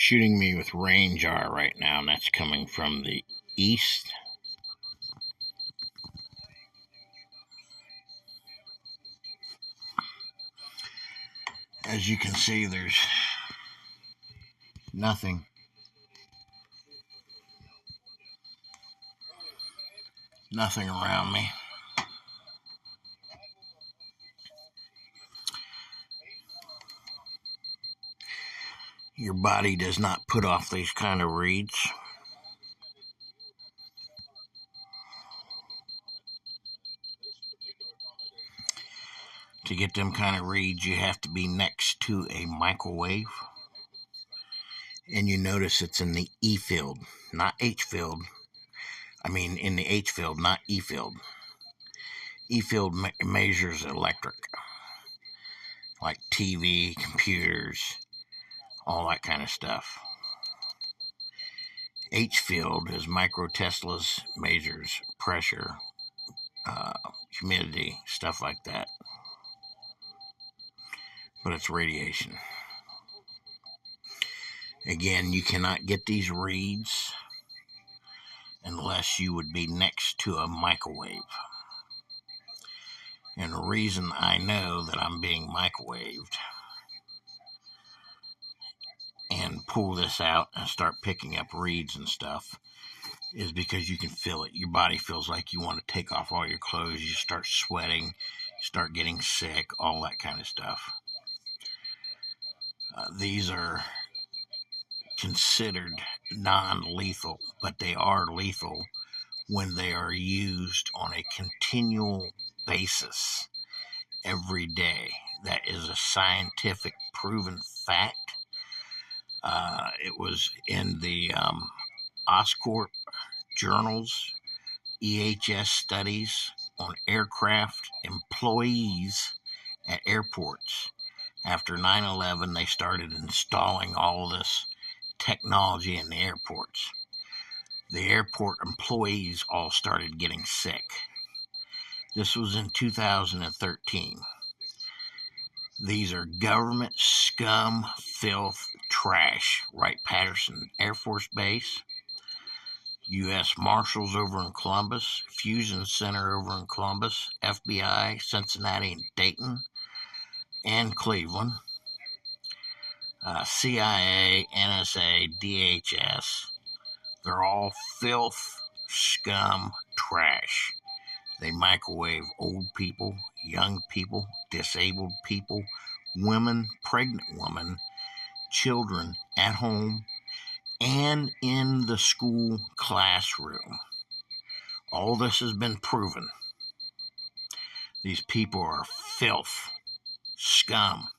shooting me with rain jar right now, and that's coming from the east. As you can see, there's nothing. Nothing around me. Your body does not put off these kind of reeds. To get them kind of reeds, you have to be next to a microwave. And you notice it's in the E field, not H field. I mean, in the H field, not E field. E field measures electric, like TV, computers, all that kind of stuff. H field is microteslas, measures pressure, humidity, stuff like that. But it's radiation. Again, you cannot get these reeds unless you would be next to a microwave. And the reason I know that I'm being microwaved and pull this out and start picking up reeds and stuff is because you can feel it. Your body feels like you want to take off all your clothes. You start sweating, you start getting sick, all that kind of stuff. These are considered non-lethal, but they are lethal when they are used on a continual basis every day. That is a scientific proven fact. It was in the Oscorp journals, EHS studies on aircraft employees at airports. After 9/11, they started installing all this technology in the airports. The airport employees all started getting sick. This was in 2013. These are government scum, filth, trash. Wright-Patterson Air Force Base, U.S. Marshals over in Columbus, Fusion Center over in Columbus, FBI, Cincinnati, and Dayton, and Cleveland, CIA, NSA, DHS. They're all filth, scum, trash. They microwave old people, young people, disabled people, women, pregnant women, children at home, and in the school classroom. All this has been proven. These people are filth, scum.